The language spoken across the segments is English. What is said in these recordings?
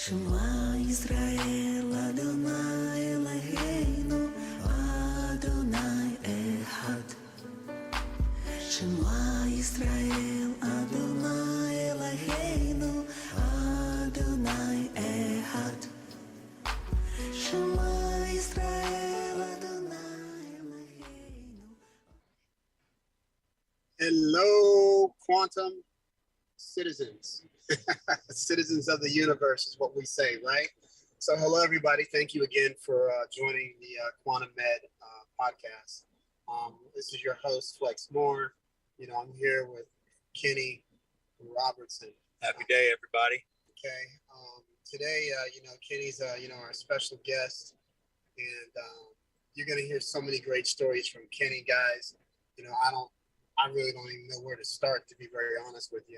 Shema Yisrael Adonai Eloheinu Adonai Echad. Shema Yisrael Adonai Eloheinu Adonai Echad. Shema Yisrael Adonai Eloheinu. Hello, quantum citizens. Citizens of the universe is what we say, right? So hello, everybody. Thank you again for joining the Quantum Med podcast. This is your host, Flex Moore. I'm here with Kenny Robertson. Happy day, everybody. Okay. Today, Kenny's, our special guest, and you're going to hear so many great stories from Kenny, guys. I really don't even know where to start, to be very honest with you.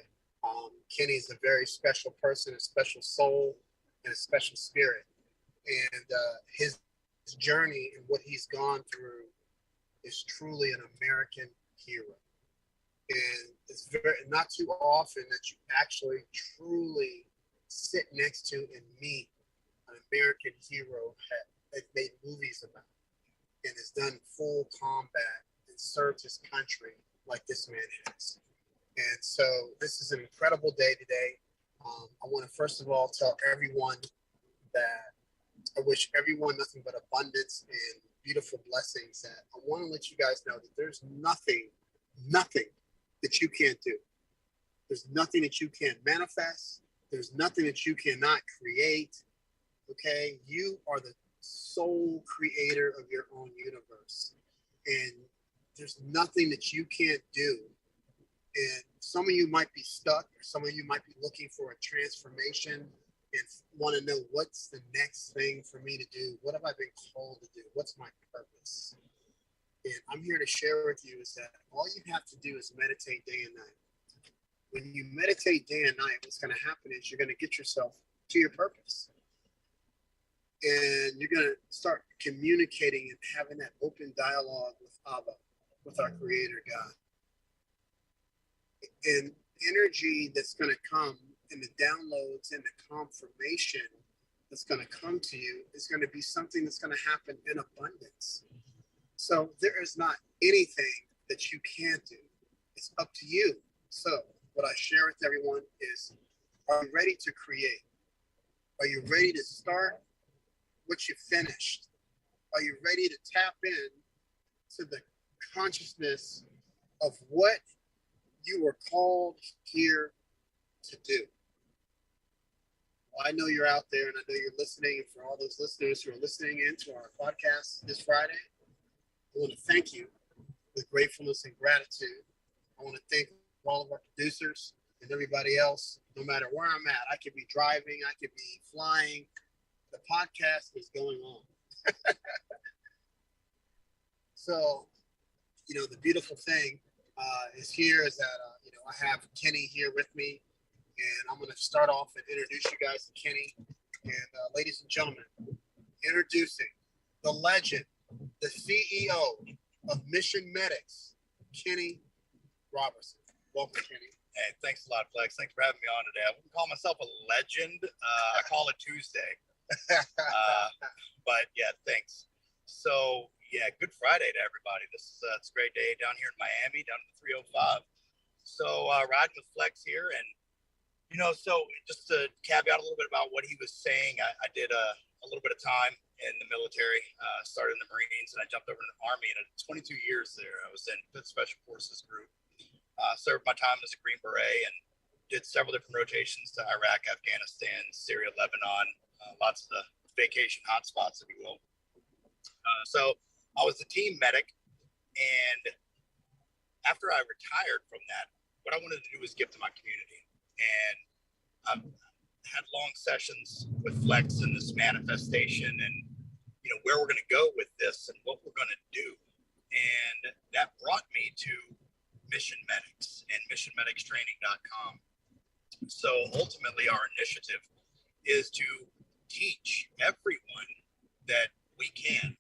Kenny's a very special person, a special soul, and a special spirit. And his journey and what he's gone through is truly an American hero. And it's not too often that you actually truly sit next to and meet an American hero that made movies about and has done full combat and served his country like this man has. And so this is an incredible day today. I want to first of all tell everyone that I wish everyone nothing but abundance and beautiful blessings. That I want to let you guys know that there's nothing that you can't do. There's nothing that you can't manifest. There's nothing that you cannot create. Okay? You are the sole creator of your own universe. And there's nothing that you can't do. And some of you might be stuck, or some of you might be looking for a transformation and want to know what's the next thing for me to do. What have I been called to do? What's my purpose? And I'm here to share with you is that all you have to do is meditate day and night. When you meditate day and night, what's going to happen is you're going to get yourself to your purpose. And you're going to start communicating and having that open dialogue with Abba, with our Creator God. And energy that's going to come and the downloads and the confirmation that's going to come to you is going to be something that's going to happen in abundance. So there is not anything that you can't do. It's up to you. So what I share with everyone is, are you ready to create? Are you ready to start what you finished? Are you ready to tap in to the consciousness of what you were called here to do? Well, I know you're out there and I know you're listening. And for all those listeners who are listening in to our podcast this Friday, I want to thank you with gratefulness and gratitude. I want to thank all of our producers and everybody else, no matter where I'm at. I could be driving, I could be flying. The podcast is going on. So, the beautiful thing is here is that, I have Kenny here with me, and I'm going to start off and introduce you guys to Kenny. And ladies and gentlemen, introducing the legend, the CEO of Mission Medics, Kenny Robertson. Welcome, Kenny. Hey, thanks a lot, Flex. Thanks for having me on today. I wouldn't call myself a legend. I call it Tuesday. But yeah, thanks. So yeah, Good Friday to everybody. This is it's a great day down here in Miami, down in the 305. So riding with Flex here, and so just to caveat a little bit about what he was saying, I did a little bit of time in the military, started in the Marines, and I jumped over in the Army, and I did 22 years there. I was in 5th Special Forces Group, served my time as a Green Beret, and did several different rotations to Iraq, Afghanistan, Syria, Lebanon, lots of the vacation hotspots, if you will. So I was the team medic, and after I retired from that, what I wanted to do was give to my community. And I've had long sessions with Flex and this manifestation and, where we're going to go with this and what we're going to do. And that brought me to Mission Medics and missionmedicstraining.com. So ultimately our initiative is to teach everyone that we can,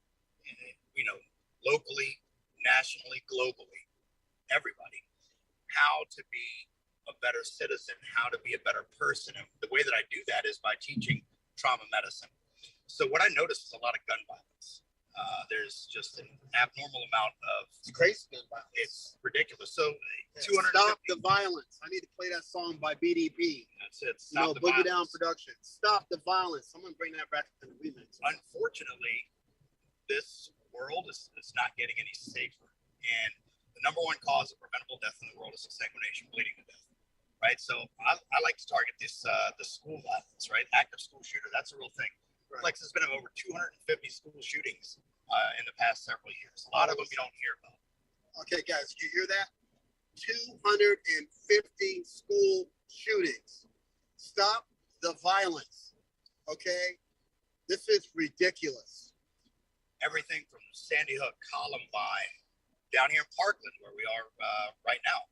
locally, nationally, globally, everybody, how to be a better citizen, how to be a better person. And the way that I do that is by teaching trauma medicine. So what I noticed is a lot of gun violence. There's just an abnormal amount of It's crazy gun violence. it's ridiculous. So Yeah. 250. Stop the violence. I need to play that song by BDP. That's it. You know, Stop the Boogie Down violence. Production. Stop the violence. Someone bring that back to the remix. Unfortunately, this world is not getting any safer. And the number one cause of preventable death in the world is exsanguination, bleeding to death. Right. So I like to target this the school violence, right? Active school shooter. That's a real thing. Right. Flex has been of over 250 school shootings in the past several years. A lot of them you don't hear about. Okay, guys, you hear that? 250 school shootings. Stop the violence. Okay? This is ridiculous. Everything from Sandy Hook, Columbine, down here in Parkland, where we are right now.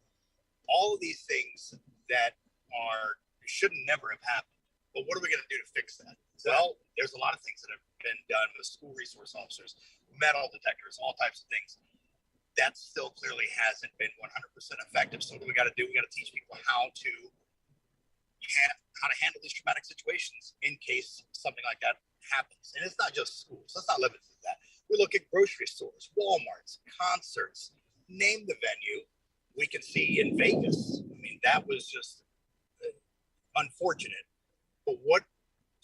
All of these things that shouldn't never have happened. But what are we going to do to fix that? Well, there's a lot of things that have been done with school resource officers, metal detectors, all types of things. That still clearly hasn't been 100% effective. So what do we got to do? We got to teach people how to handle these traumatic situations in case something like that happens. And it's not just schools. Let's not limit it to that. We look at grocery stores, Walmarts, concerts, name the venue. We can see in Vegas. I mean, that was just unfortunate. But what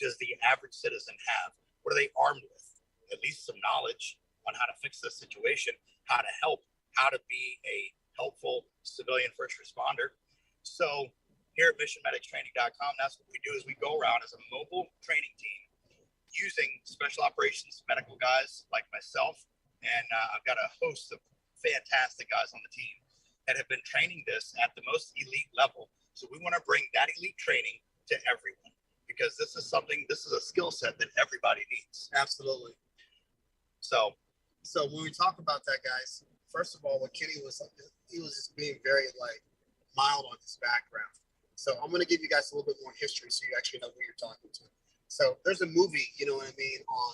does the average citizen have? What are they armed with? At least some knowledge on how to fix this situation, how to help, how to be a helpful civilian first responder. So here at missionmedicstraining.com, that's what we do is we go around as a mobile training team using special operations medical guys like myself. And I've got a host of fantastic guys on the team that have been training this at the most elite level. So we want to bring that elite training to everyone, because this is a skill set that everybody needs. Absolutely. So when we talk about that, guys, first of all, what Kenny was, he was just being very mild on his background. So I'm going to give you guys a little bit more history so you actually know who you're talking to. So there's a movie, you know what I mean, on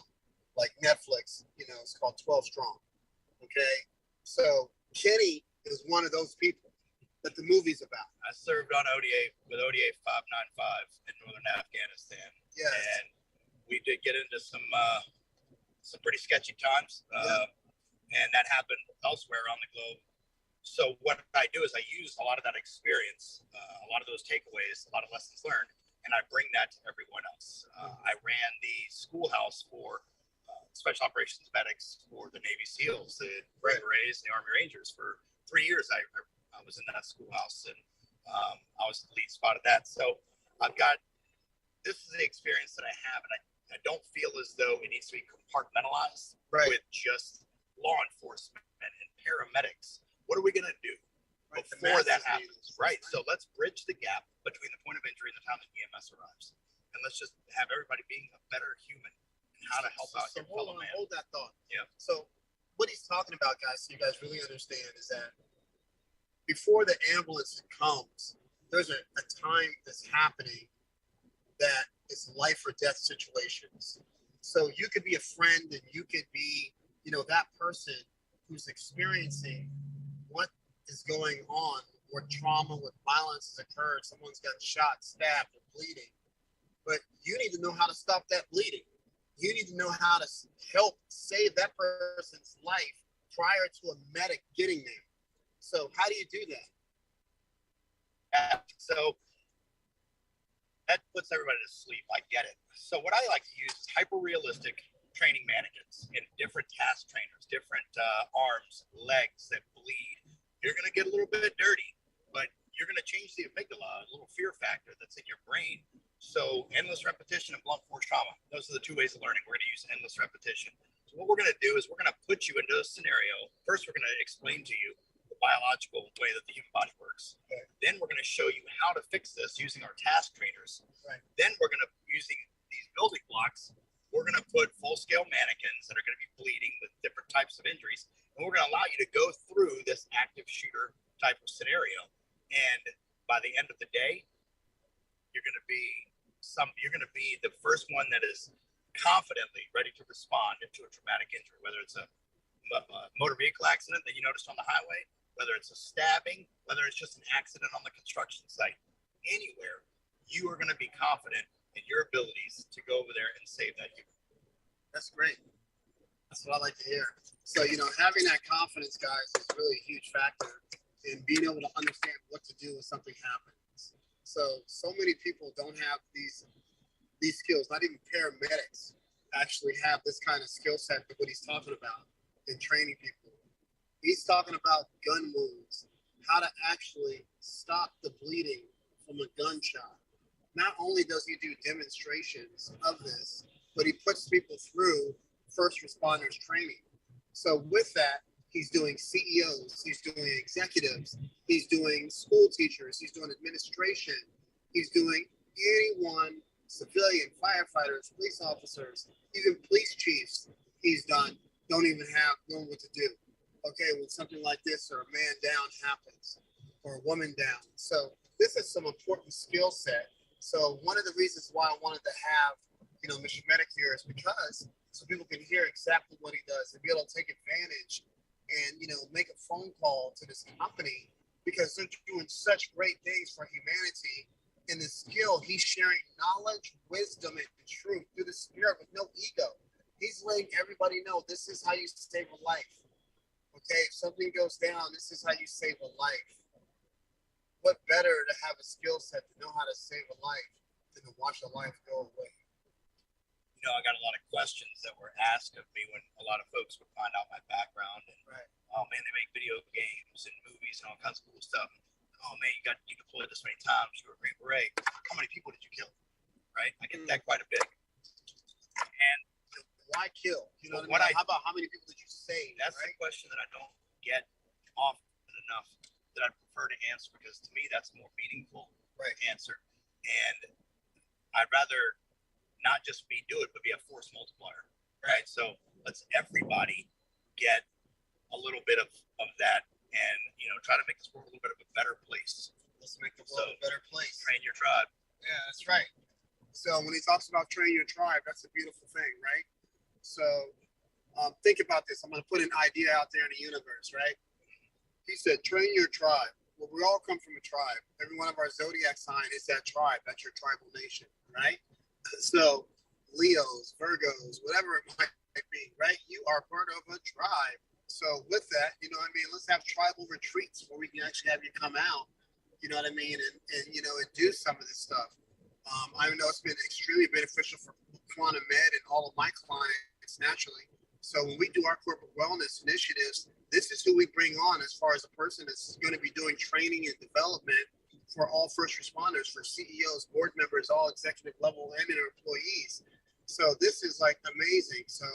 Netflix, it's called 12 Strong. Okay. So Kenny is one of those people that the movie's about. I served on ODA with ODA 595 in northern Afghanistan. Yes. And we did get into some pretty sketchy times. And that happened elsewhere around the globe. So what I do is I use a lot of that experience, a lot of those takeaways, a lot of lessons learned, and I bring that to everyone else. I ran the schoolhouse for special operations medics for the Navy SEALs, the Green Berets, the Army Rangers. For 3 years, I was in that schoolhouse, and I was the lead spot of that. So this is the experience that I have, and I don't feel as though it needs to be compartmentalized with just law enforcement and paramedics. What are we going to do before that happens? Right. So let's bridge the gap between the point of injury and the time that EMS arrives. And let's just have everybody being a better human and how to help out your fellow man. Hold that thought. Yeah. So what he's talking about, guys, so you guys really understand, is that before the ambulance comes, there's a time that's happening that is life or death situations. So you could be a friend, and you could be, that person who's experiencing what is going on, where trauma, with violence has occurred, someone's gotten shot, stabbed, or bleeding. But you need to know how to stop that bleeding. You need to know how to help save that person's life prior to a medic getting there. So how do you do that? So that puts everybody to sleep. I get it. So what I like to use is hyper-realistic training mannequins and different task trainers, different arms, legs that bleed. You're going to get a little bit dirty, but you're going to change the amygdala, a little fear factor that's in your brain. So endless repetition and blunt force trauma, those are the two ways of learning. We're going to use endless repetition. So what we're going to do is we're going to put you into a scenario. First, we're going to explain to you the biological way that the human body works. Okay. Then we're going to show you how to fix this using our task trainers. Right. Then we're going to, using these building blocks, we're going to put full-scale mannequins that are going to be bleeding with different types of injuries. And we're going to allow you to go through this active shooter type of scenario. And by the end of the day, you're going to be the first one that is confidently ready to respond into a traumatic injury, whether it's a motor vehicle accident that you noticed on the highway, whether it's a stabbing, whether it's just an accident on the construction site, anywhere, you are going to be confident in your abilities to go over there and save that human. That's great. That's what I like to hear. So, having that confidence, guys, is really a huge factor in being able to understand what to do when something happens. So many people don't have these skills. Not even paramedics actually have this kind of skill set of what he's talking about in training people. He's talking about gun wounds, how to actually stop the bleeding from a gunshot. Not only does he do demonstrations of this, but he puts people through first responders training. So with that, he's doing CEOs, he's doing executives, he's doing school teachers, he's doing administration, he's doing anyone, civilian, firefighters, police officers, even police chiefs he's done, don't even know what to do. Okay, when something like this or a man down happens or a woman down. So this is some important skill set. So one of the reasons why I wanted to have, Mr. Medic here is because so people can hear exactly what he does and be able to take advantage and, make a phone call to this company because they're doing such great things for humanity. And the skill, he's sharing knowledge, wisdom, and truth through the spirit with no ego. He's letting everybody know this is how you save a life. Okay, if something goes down, this is how you save a life. What better to have a skill set to know how to save a life than to watch a life go away? I got a lot of questions that were asked of me when a lot of folks would find out my background. And, right. Oh, man, they make video games and movies and all kinds of cool stuff. Oh, man, you deployed this many times. You were a Green Beret. How many people did you kill? Right? I get that quite a bit. And why kill? How about how many people did you save? That's right? The question that I don't get often enough that I prefer to answer because to me that's a more meaningful answer. And I'd rather not just do it, but be a force multiplier, right? So let's everybody get a little bit of that and, try to make this world a little bit of a better place. Let's make the world a better place. Train your tribe. Yeah, that's right. So when he talks about train your tribe, that's a beautiful thing, right? So think about this. I'm going to put an idea out there in the universe, right? He said, train your tribe. Well, we all come from a tribe. Every one of our zodiac sign is that tribe. That's your tribal nation, right? So Leos, Virgos, whatever it might be, right? You are part of a tribe. So with that, let's have tribal retreats where we can actually have you come out, and do some of this stuff. I know it's been extremely beneficial for Quantum Med and all of my clients naturally. So when we do our corporate wellness initiatives, this is who we bring on as far as a person that's going to be doing training and development for all first responders, for CEOs, board members, all executive level and their employees. So this is like amazing. So,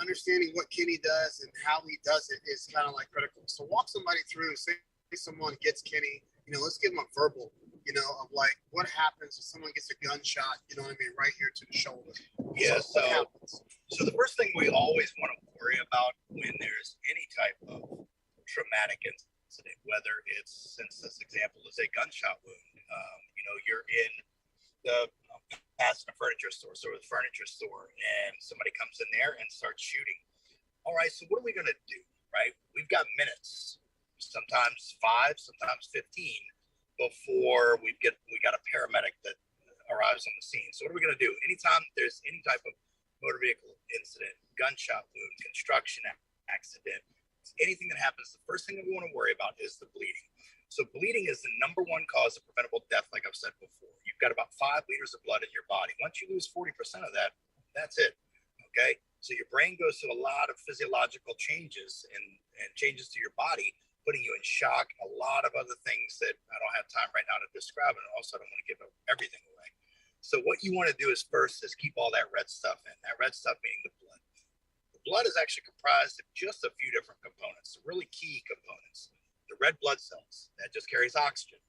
understanding what Kenny does and how he does it is kind of like critical. So walk somebody through, say someone gets Kenny, let's give them a verbal, of like what happens if someone gets a gunshot, right here to the shoulder. Yeah. So the first thing we always want to worry about when there's any type of traumatic incident, whether it's, since this example is a gunshot wound, you're in the past a furniture store, and somebody comes in there and starts shooting. All right, so what are we going to do, right? We've got minutes, sometimes 5, sometimes 15, before we got a paramedic that arrives on the scene. So what are we going to do? Anytime there's any type of motor vehicle incident, gunshot wound, construction accident, anything that happens, the first thing that we want to worry about is the bleeding. So bleeding is the number one cause of preventable death, like I've said before. You've got about 5 liters of blood in your body. Once you lose 40% of that, that's it. Okay? So your brain goes through a lot of physiological changes and changes to your body, putting you in shock, a lot of other things that I don't have time right now to describe, and also I don't want to give everything away. So what you want to do is first is keep all that red stuff in. That red stuff meaning the blood. The blood is actually comprised of just a few different components, really key components. The red blood cells, that just carries oxygen.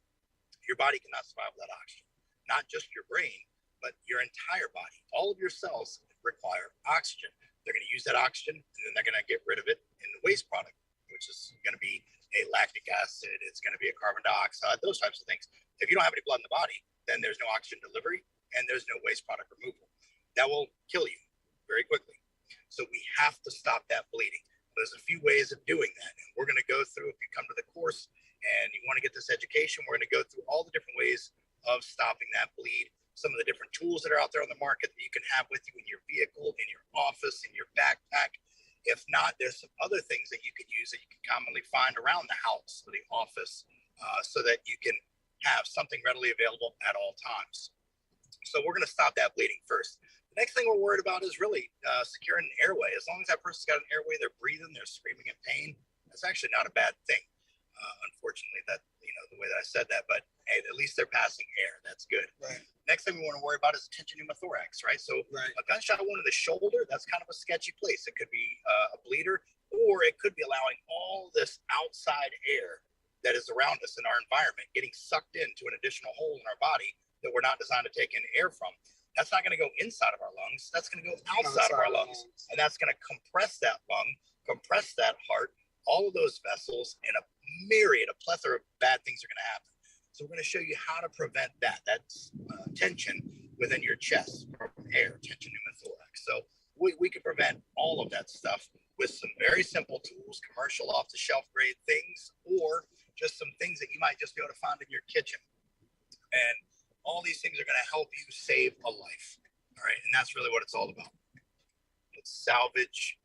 Your body cannot survive without oxygen. Not just your brain, but your entire body. All of your cells require oxygen. They're going to use that oxygen, and then they're going to get rid of it in the waste product, which is going to be a lactic acid. It's going to be a carbon dioxide, those types of things. If you don't have any blood in the body, then there's no oxygen delivery, and there's no waste product removal. That will kill you very quickly. So we have to stop that bleeding. There's a few ways of doing that. And we're going to go through, if you come to the course and you want to get this education, we're going to go through all the different ways of stopping that bleed some of the different tools that are out there on the market that you can have with you in your vehicle, in your office, in your backpack. If not, there's some other things that you can use that you can commonly find around the house or the office, so that you can have something readily available at all times. So we're going to stop that bleeding first. The next thing we're worried about is really securing an airway. As long as that person's got an airway, they're breathing, they're screaming in pain, that's actually not a bad thing. Unfortunately, that, the way that I said that, but hey, at least they're passing air. That's good. Right. Next thing we want to worry about is a tension pneumothorax, right? So a gunshot wound in the shoulder, that's kind of a sketchy place. It could be a bleeder, or it could be allowing all this outside air that is around us in our environment getting sucked into an additional hole in our body that we're not designed to take in air from. That's not going to go inside of our lungs. That's going to go outside of our lungs. And that's going to compress that lung, compress that heart, all of those vessels, and a plethora of bad things are going to happen. So we're going to show you how to prevent that. That's tension within your chest from air, tension pneumothorax. So we can prevent all of that stuff with some very simple tools, commercial off-the-shelf grade things, or just some things that you might just be able to find in your kitchen. And all these things are going to help you save a life. All right. And that's really what it's all about. Let's salvage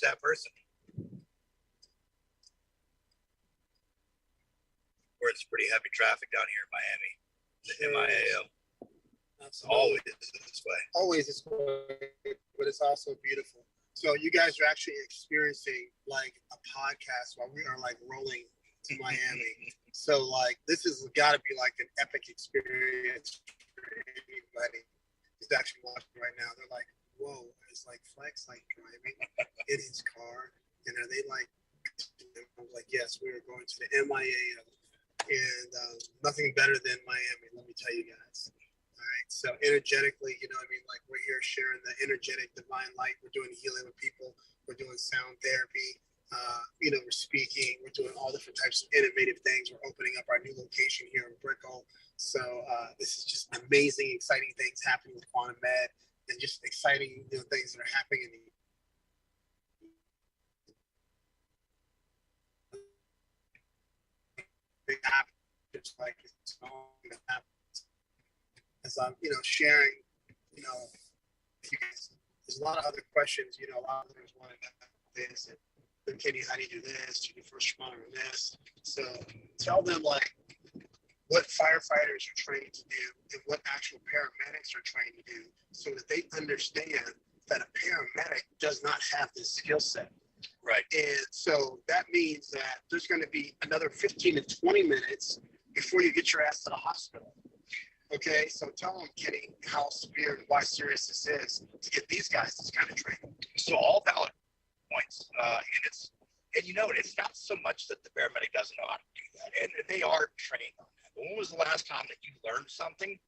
that person. Where it's pretty heavy traffic down here in Miami. The MIAO. That's always this way. Always this way, but it's also beautiful. So you guys are actually experiencing like a podcast while we are like rolling to Miami. So like this has got to be like an epic experience for anybody who's actually watching right now. They're like, whoa, it's like Flex like driving in his car, and are they like? I was like, yes, we are going to the MIAO, and nothing better than Miami. Let me tell you guys. All right, so energetically, like we're here sharing the energetic divine light. We're doing healing with people. We're doing sound therapy. We're speaking. We're doing all different types of innovative things. We're opening up our new location here in Brickell. So this is just amazing, exciting things happening with Quantum Med, and just exciting things that are happening in the big happen. It's like it's going to happen. As I'm, sharing, with you guys, there's a lot of other questions. A lot of others want to know this. And Kenny, how do you do this? Do you do first responder on this? So tell them like what firefighters are trained to do and what actual paramedics are trained to do, so that they understand that a paramedic does not have this skill set. Right. And so that means that there's going to be another 15 to 20 minutes before you get your ass to the hospital. Okay, so tell them, Kenny, how severe and why serious this is to get these guys this kind of training. So all valid points, and it's not so much that the paramedic doesn't know how to do that, and they are trained on that. But when was the last time that you learned something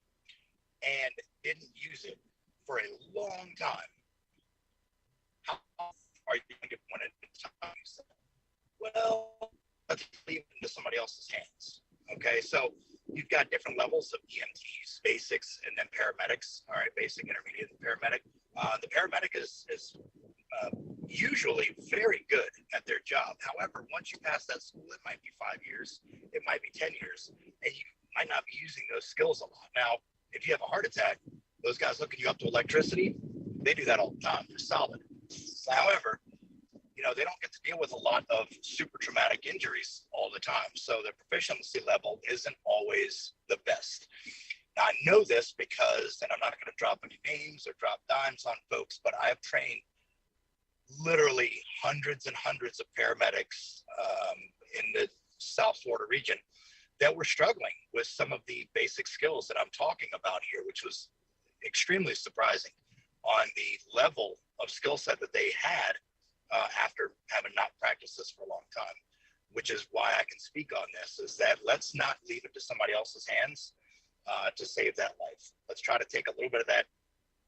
and didn't use it for a long time? How are you going to want to use that? Well, let's leave it into somebody else's hands. Okay, so you've got different levels of EMTs, basics, and then paramedics. All right, basic, intermediate, and paramedic. The paramedic is usually very good at their job. However, once you pass that school, it might be 5 years, it might be 10 years, and you might not be using those skills a lot. Now, if you have a heart attack, those guys hooking you up to electricity, they do that all the time. They're solid. However, they don't get to deal with a lot of super traumatic injuries all the time. So the proficiency level isn't always the best. Now, I know this because, and I'm not going to drop any names or drop dimes on folks, but I have trained literally hundreds and hundreds of paramedics in the South Florida region that were struggling with some of the basic skills that I'm talking about here, which was extremely surprising on the level of skill set that they had after having not practiced this for a long time, which is why I can speak on this, is that let's not leave it to somebody else's hands to save that life. Let's try to take a little bit of that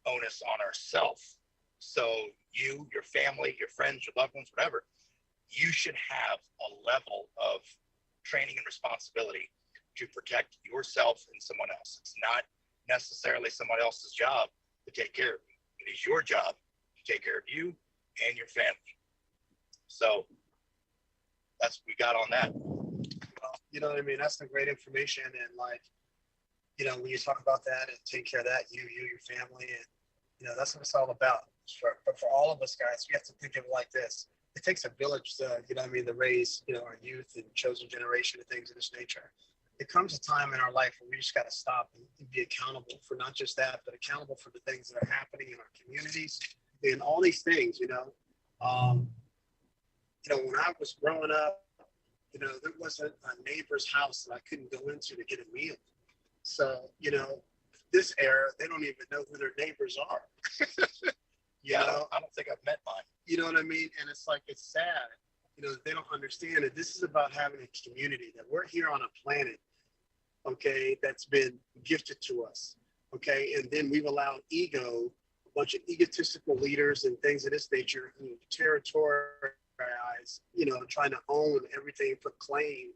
onus on ourselves. So you, your family, your friends, your loved ones, whatever, you should have a level of training and responsibility to protect yourself and someone else. It's not necessarily someone else's job to take care of you. It is your job to take care of you and your family. So that's what we got on that. Well, that's some great information. And you know, when you talk about that and take care of that, you, your family, and, you know, that's what it's all about. But for all of us guys, we have to think of it like this. It takes a village to, you know what I mean, to raise, you know, our youth and chosen generation and things of this nature. It comes a time in our life where we just got to stop and be accountable for not just that, but accountable for the things that are happening in our communities and all these things, you know. You know, when I was growing up, you know, there wasn't a neighbor's house that I couldn't go into to get a meal. So, you know, this era, they don't even know who their neighbors are. I don't think I've met mine. You know what I mean? And it's like, it's sad, you know, they don't understand it. This is about having a community, that we're here on a planet, okay, that's been gifted to us, okay? And then we've allowed ego, a bunch of egotistical leaders and things of this nature who territorialize, you know, trying to own everything, proclaim,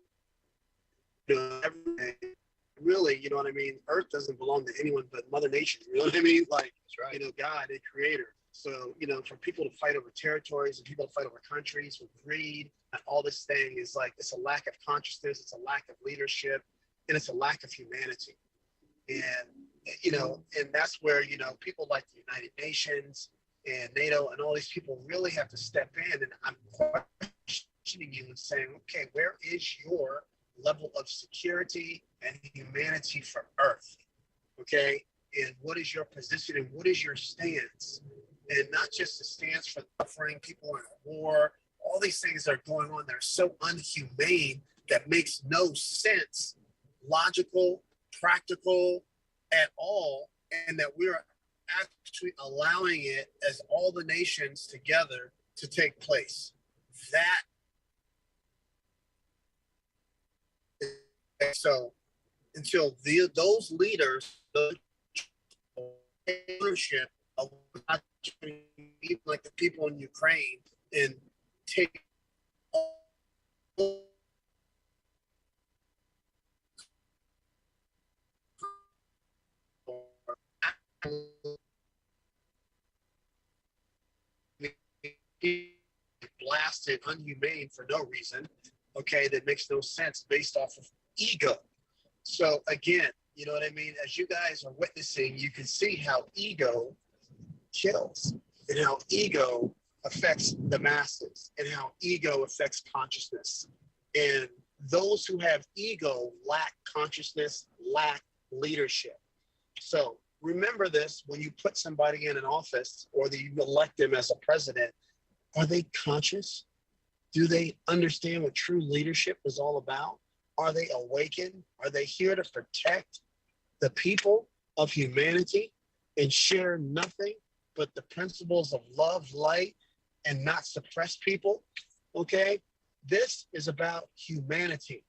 you know, everything. Really, you know what I mean? Earth doesn't belong to anyone but Mother Nature. You know what I mean? Like, That's right. You know, God, the creator. So, you know, for people to fight over territories and people to fight over countries with greed and all this thing is like, it's a lack of consciousness, it's a lack of leadership, and it's a lack of humanity. And, you know, and that's where, you know, people like the United Nations and NATO and all these people really have to step in. And I'm questioning you and saying, okay, where is your level of security and humanity for Earth? Okay. And what is your position and what is your stance? And not just a stance for suffering, people in war, all these things that are going on that are so unhumane that makes no sense, logical, practical at all, and that we're actually allowing it as all the nations together to take place. That so until those leaders, the ownership of even like the people in Ukraine and take blasted, unhumane for no reason, okay, that makes no sense based off of ego. So again, you know what I mean? As you guys are witnessing, you can see how ego kills and how ego affects the masses and how ego affects consciousness. And those who have ego lack consciousness, lack leadership. So remember this, when you put somebody in an office or you elect them as a president, are they conscious? Do they understand what true leadership is all about? Are they awakened? Are they here to protect the people of humanity and share nothing but the principles of love, light, and not suppress people? Okay? This is about humanity.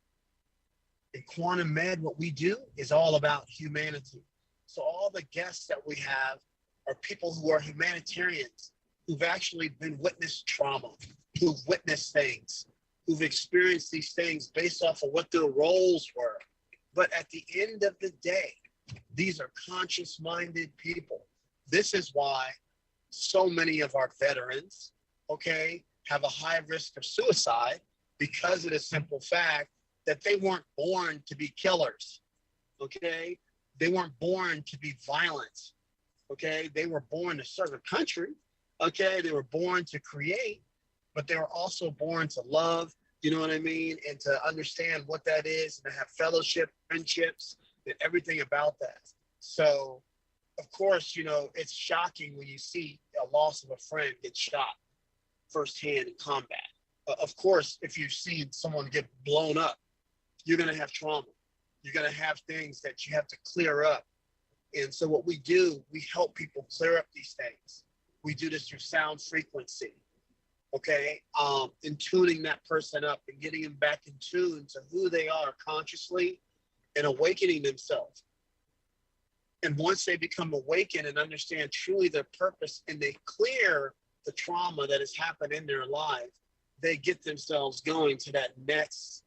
In Quantum Med, what we do is all about humanity. So all the guests that we have are people who are humanitarians, who've actually been witnessed trauma, who've witnessed things, who've experienced these things based off of what their roles were. But at the end of the day, these are conscious-minded people. This is why so many of our veterans, okay, have a high risk of suicide, because of the simple fact that they weren't born to be killers, okay? They weren't born to be violent, okay? They were born to serve a country, okay? They were born to create, but they were also born to love, you know what I mean? And to understand what that is and to have fellowship, friendships, and everything about that. So, of course, you know, it's shocking when you see a loss of a friend get shot firsthand in combat. Of course, if you've seen someone get blown up, you're going to have trauma. You're going to have things that you have to clear up. And so what we do, we help people clear up these things. We do this through sound frequency, okay? And tuning that person up and getting them back in tune to who they are consciously and awakening themselves. And once they become awakened and understand truly their purpose and they clear the trauma that has happened in their life, they get themselves going to that next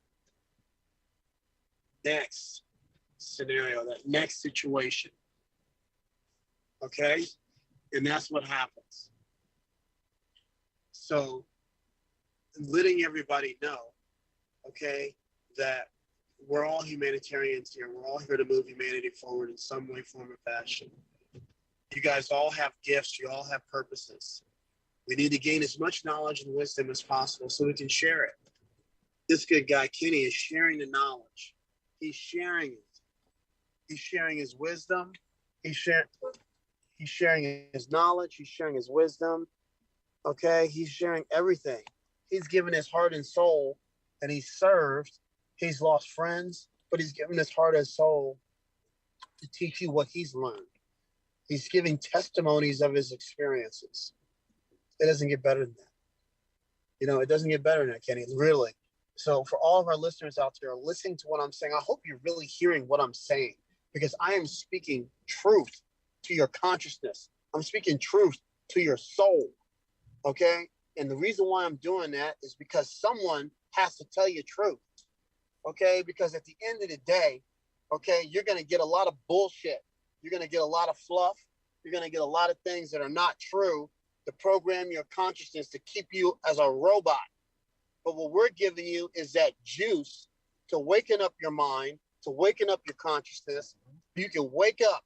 scenario, that next situation. Okay? And that's what happens. So letting everybody know, okay, that we're all humanitarians here. We're all here to move humanity forward in some way, form, or fashion. You guys all have gifts. You all have purposes. We need to gain as much knowledge and wisdom as possible so we can share it. This good guy, Kenny, is sharing the knowledge. He's sharing it. He's sharing his wisdom. He's sharing his knowledge. He's sharing his wisdom. Okay? He's sharing everything. He's given his heart and soul, and he's served. He's lost friends, but he's given his heart and soul to teach you what he's learned. He's giving testimonies of his experiences. It doesn't get better than that. You know, it doesn't get better than that, Kenny, really. So for all of our listeners out there listening to what I'm saying, I hope you're really hearing what I'm saying, because I am speaking truth to your consciousness. I'm speaking truth to your soul, okay? And the reason why I'm doing that is because someone has to tell you truth, okay? Because at the end of the day, okay, you're going to get a lot of bullshit. You're going to get a lot of fluff. You're going to get a lot of things that are not true to program your consciousness to keep you as a robot. But what we're giving you is that juice to waken up your mind, to waken up your consciousness. You can wake up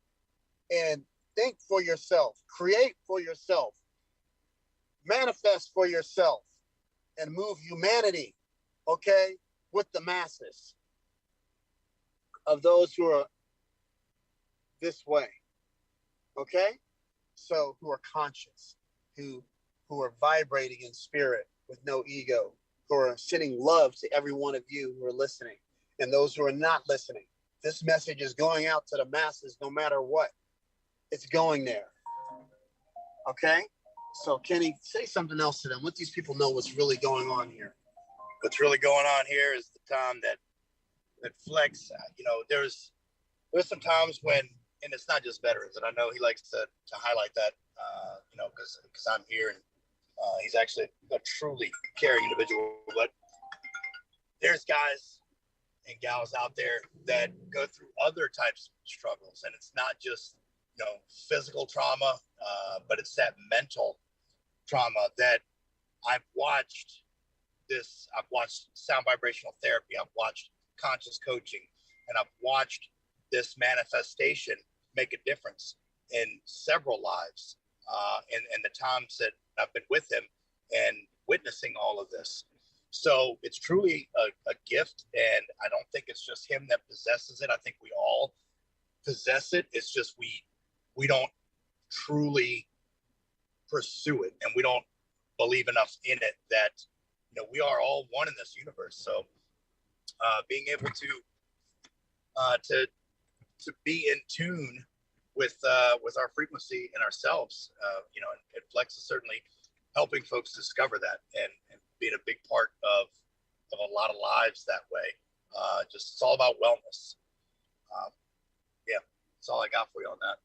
and think for yourself, create for yourself, manifest for yourself, and move humanity, okay, with the masses of those who are this way, okay? So who are conscious, who are vibrating in spirit with no ego, who are sending love to every one of you who are listening, and those who are not listening. This message is going out to the masses no matter what. It's going there, okay? So Kenny, say something else to them. Let these people know what's really going on here. What's really going on here is the time that Flex, you know, there's some times when, and it's not just veterans, and I know he likes to highlight that, you know, because I'm here, and he's actually a truly caring individual. But there's guys and gals out there that go through other types of struggles, and it's not just, you know, physical trauma, but it's that mental trauma that I've watched. I've watched sound vibrational therapy. I've watched conscious coaching, and I've watched this manifestation make a difference in several lives, and the times that I've been with him and witnessing all of this. So it's truly a gift, and I don't think it's just him that possesses it. I think we all possess it. It's just we don't truly pursue it, and we don't believe enough in it that, you know, we are all one in this universe. So being able to be in tune with our frequency and ourselves, you know, and Flex is certainly helping folks discover that and being a big part of a lot of lives that way. Just it's all about wellness. Yeah, that's all I got for you on that.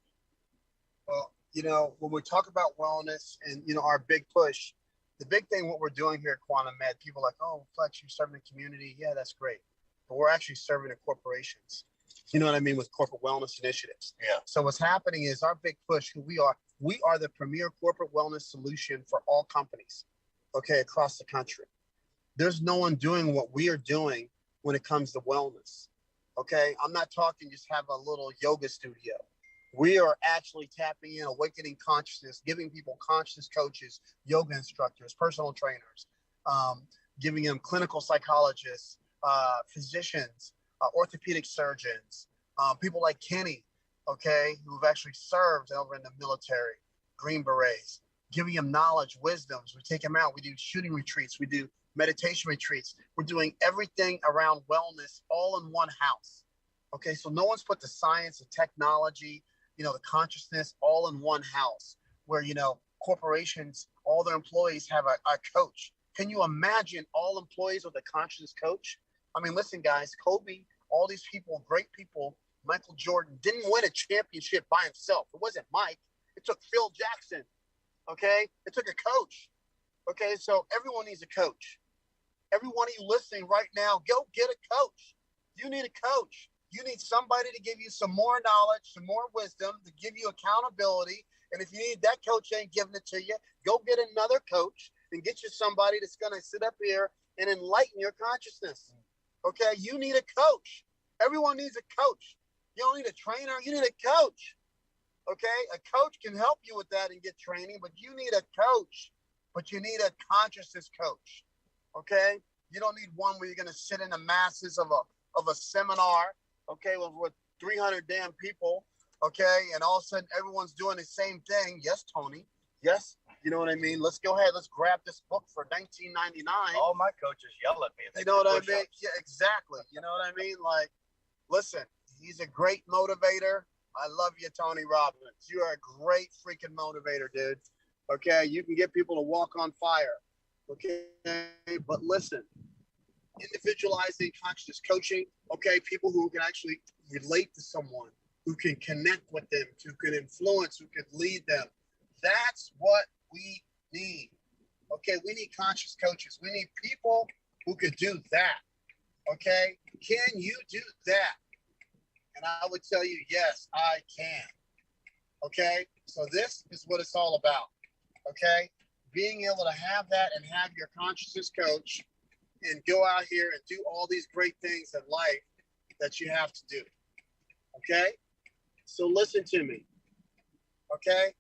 Well, you know, when we talk about wellness and, you know, our big push, the big thing, what we're doing here at Quantum Med, people are like, oh, Flex, you're serving the community. Yeah, that's great. But we're actually serving the corporations. You know what I mean? With corporate wellness initiatives. Yeah. So what's happening is our big push, who we are the premier corporate wellness solution for all companies, okay, across the country. There's no one doing what we are doing when it comes to wellness, okay? I'm not talking just have a little yoga studio. We are actually tapping in, awakening consciousness, giving people conscious coaches, yoga instructors, personal trainers, giving them clinical psychologists, physicians, orthopedic surgeons, people like Kenny, okay, who've actually served over in the military, Green Berets, giving them knowledge, wisdoms. We take them out. We do shooting retreats. We do meditation retreats. We're doing everything around wellness all in one house. Okay, so no one's put the science, the technology, you know, the consciousness all in one house where, you know, corporations, all their employees have a coach. Can you imagine all employees with a conscious coach? I mean, listen, guys, Kobe, all these people, great people, Michael Jordan didn't win a championship by himself. It wasn't Mike. It took Phil Jackson, okay? It took a coach, okay? So everyone needs a coach. Every one of you listening right now, go get a coach. You need a coach. You need somebody to give you some more knowledge, some more wisdom, to give you accountability. And if you need that coach ain't giving it to you, go get another coach and get you somebody that's going to sit up here and enlighten your consciousness. Okay, you need a coach. Everyone needs a coach. You don't need a trainer, you need a coach. Okay, a coach can help you with that and get training, but you need a coach. But you need a consciousness coach. Okay, you don't need one where you're gonna sit in the masses of a seminar. Okay, with 300 damn people. Okay, and all of a sudden everyone's doing the same thing. Yes, Tony. Yes, you know what I mean. Let's go ahead. Let's grab this book for $19.99. All my coaches yell at me. You know what I mean? Yeah, exactly. You know what I mean? Like, listen, he's a great motivator. I love you, Tony Robbins. You are a great freaking motivator, dude. Okay, you can get people to walk on fire. Okay, but listen, individualizing conscious coaching. Okay, people who can actually relate to someone, who can connect with them, who can influence, who can lead them. That's what we need. Okay, we need conscious coaches. We need people who could do that. Okay, can you do that? And I would tell you, yes, I can. Okay, so this is what it's all about. Okay, being able to have that and have your consciousness coach and go out here and do all these great things in life that you have to do. Okay, so listen to me. Okay,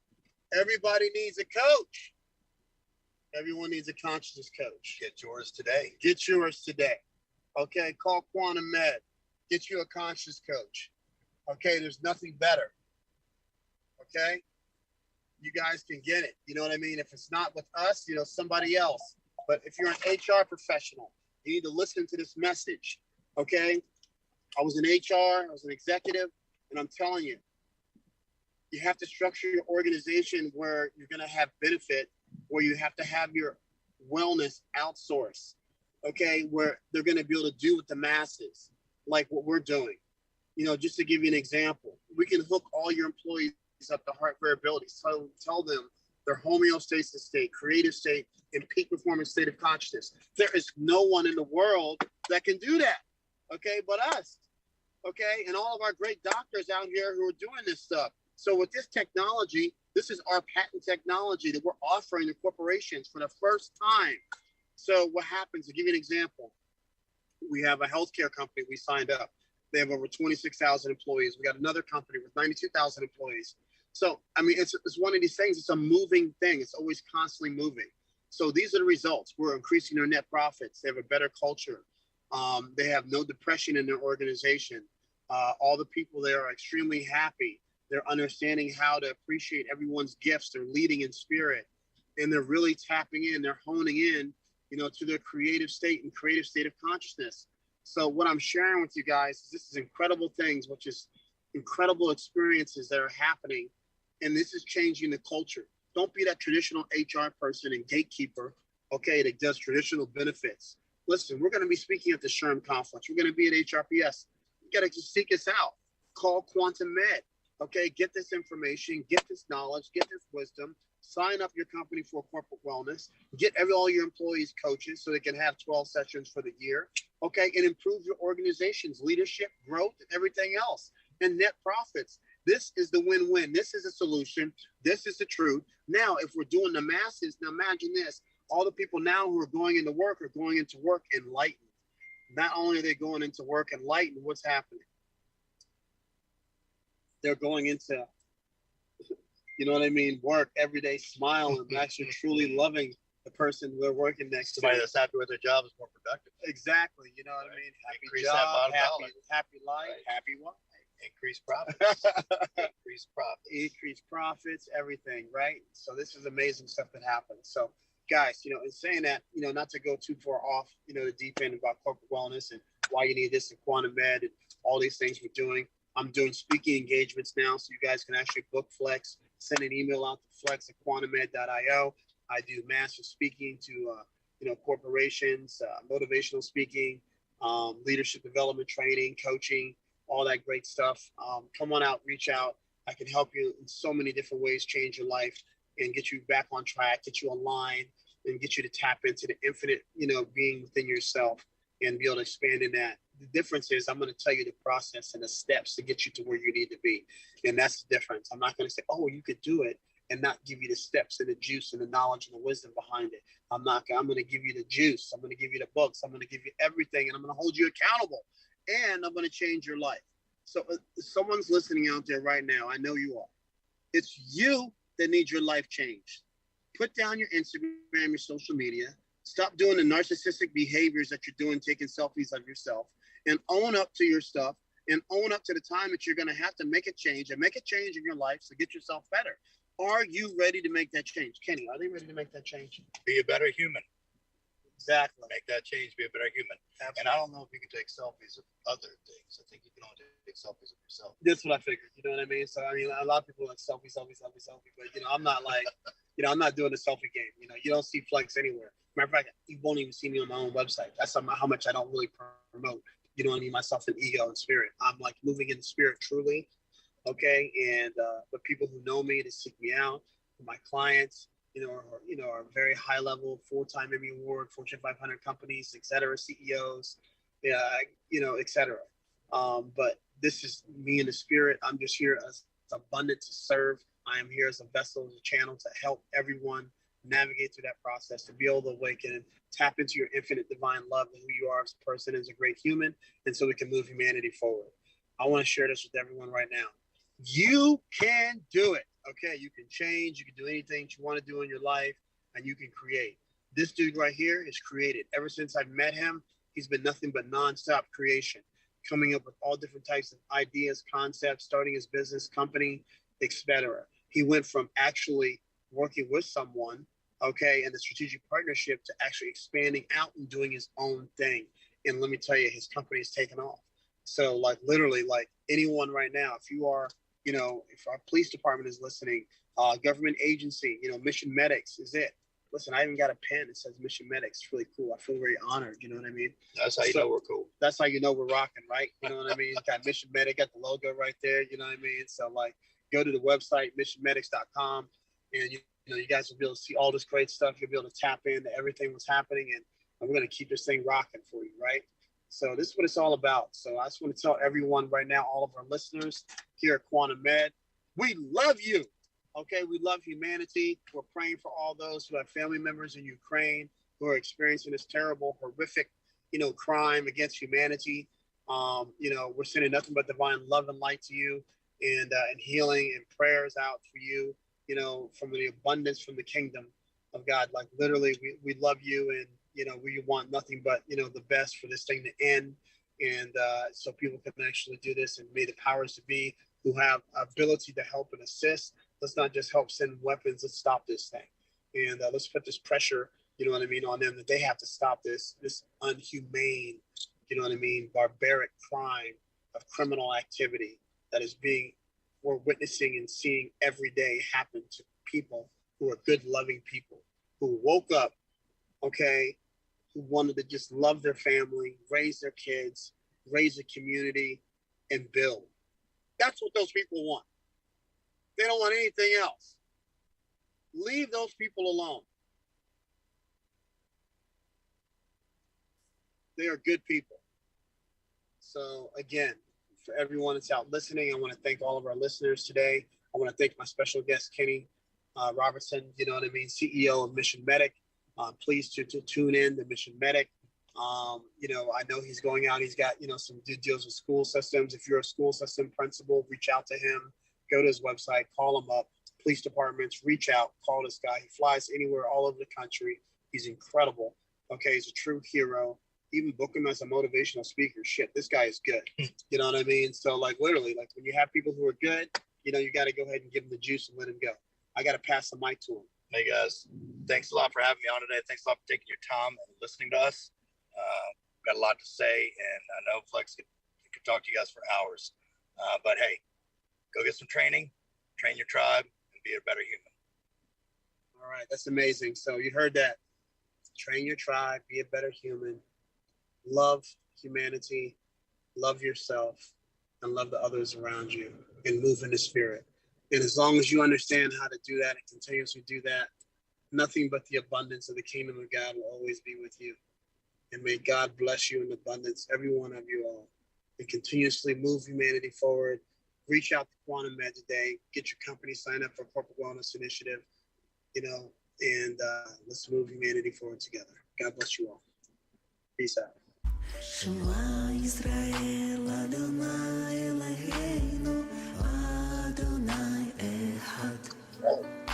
everybody needs a coach. Everyone needs a consciousness coach. Get yours today. Get yours today. Okay, call Quantum Med. Get you a conscious coach. Okay, there's nothing better. Okay, you guys can get it. You know what I mean? If it's not with us, you know, somebody else. But if you're an HR professional, you need to listen to this message. Okay, I was in HR, I was an executive, and I'm telling you, you have to structure your organization where you're going to have benefit, where you have to have your wellness outsourced, okay, where they're going to be able to do with the masses, like what we're doing. You know, just to give you an example, we can hook all your employees up to heart variability. So tell them their homeostasis state, creative state, and peak performance state of consciousness. There is no one in the world that can do that, okay, but us, okay, and all of our great doctors out here who are doing this stuff. So with this technology, this is our patent technology that we're offering to corporations for the first time. So what happens, to give you an example, we have a healthcare company we signed up. They have over 26,000 employees. We got another company with 92,000 employees. So, I mean, it's one of these things. It's a moving thing. It's always constantly moving. So these are the results. We're increasing their net profits. They have a better culture. They have no depression in their organization. All the people there are extremely happy. They're understanding how to appreciate everyone's gifts. They're leading in spirit, and they're really tapping in. They're honing in, you know, to their creative state and creative state of consciousness. So what I'm sharing with you guys is this is incredible things, which is incredible experiences that are happening, and this is changing the culture. Don't be that traditional HR person and gatekeeper, okay, that does traditional benefits. Listen, we're going to be speaking at the SHRM conference. We're going to be at HRPS. You got to just seek us out. Call Quantum Med. Okay, get this information, get this knowledge, get this wisdom, sign up your company for corporate wellness, get all your employees coaches so they can have 12 sessions for the year, okay, and improve your organization's leadership, growth, and everything else, and net profits. This is the win-win. This is a solution. This is the truth. Now, if we're doing the masses, now imagine this, all the people now who are going into work are going into work enlightened. Not only are they going into work enlightened, what's happening? They're going into, you know what I mean, work every day, smiling, actually truly loving the person we're working next to. Somebody that's happy with their job is more productive. Exactly. You know what I mean? Happy Increase job, that bottom dollar. happy life, Right. happy wife. Increase profits. Increase profits. Increase profits, everything, right? So this is amazing stuff that happens. So guys, you know, in saying that, you know, not to go too far off, you know, the deep end about corporate wellness and why you need this and Quantum Med and all these things we're doing. I'm doing speaking engagements now, so you guys can actually book Flex, send an email out to flex@quantummed.io. I do master speaking to, you know, corporations, motivational speaking, leadership development training, coaching, all that great stuff. Come on out, reach out. I can help you in so many different ways, change your life and get you back on track, get you aligned, and get you to tap into the infinite, you know, being within yourself and be able to expand in that. The difference is I'm going to tell you the process and the steps to get you to where you need to be. And that's the difference. I'm not going to say, oh, you could do it. and not give you the steps and the juice and the knowledge and the wisdom behind it. I'm going to give you the juice. I'm going to give you the books. I'm going to give you everything, and I'm going to hold you accountable, and I'm going to change your life. So someone's listening out there right now. I know you are. It's you that needs your life changed. Put down your Instagram, your social media. Stop doing the narcissistic behaviors that you're doing, taking selfies of yourself, and own up to your stuff, and own up to the time that you're going to have to make a change and make a change in your life to get yourself better. Are you ready to make that change? Kenny, are they ready to make that change? Be a better human. Exactly. Make that change. Be a better human. Absolutely. And I don't know if you can take selfies of other things. I think you can only take selfies of yourself. That's what I figured. You know what I mean? So, I mean, a lot of people are like selfie. But, you know, I'm not like, you know, I'm not doing the selfie game. You know, you don't see Flex anywhere. Matter of fact, you won't even see me on my own website. That's how much I don't really promote. You know what I mean? Myself in ego and spirit. I'm like moving in the spirit truly. Okay. And, but people who know me to seek me out, my clients, are very high level, full-time Emmy Award, Fortune 500 companies, et cetera, CEOs, et cetera. But this is me in the spirit. I'm just here as abundant to serve. I am here as a vessel, as a channel to help everyone navigate through that process, to be able to awaken and tap into your infinite divine love and who you are as a person, as a great human, and so we can move humanity forward. I want to share this with everyone right now. You can do it. Okay, you can change. You can do anything you want to do in your life, and you can create. This dude right here is created. Ever since I've met him, he's been nothing but nonstop creation, coming up with all different types of ideas, concepts, starting his business, company, etc. He went from actually working with someone, okay, in the strategic partnership to actually expanding out and doing his own thing. And let me tell you, his company has taken off. So, like, literally, like anyone right now, if you are, if our police department is listening, government agency, Mission Medics is it. Listen, I even got a pen that says Mission Medics. It's really cool. I feel very honored. You know what I mean? That's how you know we're cool. That's how you know we're rocking, right? You know what I mean? Got Mission Medic, got the logo right there. You know what I mean? So, like, go to the website, missionmedics.com, and you guys will be able to see all this great stuff. You'll be able to tap into everything that's happening, and we're going to keep this thing rocking for you, right? So this is what it's all about. So I just want to tell everyone right now, all of our listeners here at Quantum Med, we love you. Okay, we love humanity. We're praying for all those who have family members in Ukraine who are experiencing this terrible, horrific, crime against humanity. We're sending nothing but divine love and light to you, and healing and prayers out for you, from the abundance from the kingdom of God. Like, literally, we love you, and we want nothing but the best for this thing to end, and so people can actually do this. And may the powers to be who have ability to help and assist, let's not just help send weapons, let's stop this thing, and let's put this pressure, on them, that they have to stop this unhumane, barbaric crime of criminal activity that is we're witnessing and seeing every day happen to people who are good, loving people who woke up, okay, who wanted to just love their family, raise their kids, raise a community, and build. That's what those people want. They don't want anything else. Leave those people alone. They are good people. So again, for everyone that's out listening, I want to thank all of our listeners today. I want to thank my special guest, Kenny Robertson, CEO of Mission Medic. Please to tune in to Mission Medic. I know he's going out. He's got, some deals with school systems. If you're a school system principal, reach out to him. Go to his website, call him up. Police departments, reach out, call this guy. He flies anywhere, all over the country. He's incredible. Okay, he's a true hero. Even book him as a motivational speaker. Shit, this guy is good. You know what I mean? So, like, literally, like, when you have people who are good, you got to go ahead and give them the juice and let him go. I got to pass the mic to him. Hey, guys. Thanks a lot for having me on today. Thanks a lot for taking your time and listening to us. Got a lot to say, and I know Flex could talk to you guys for hours. But, hey, go get some training, train your tribe, and be a better human. All right. That's amazing. So you heard that. Train your tribe, be a better human, love humanity, love yourself, and love the others around you, and move in the spirit. And as long as you understand how to do that and continuously do that, nothing but the abundance of the kingdom of God will always be with you. And may God bless you in abundance, every one of you all, and continuously move humanity forward, reach out to Quantum Med today. Get your company signed up for Corporate Wellness Initiative. And let's move humanity forward together. God bless you all. Peace out. Shema Yisrael Adonai Eloheinu Adonai Echad.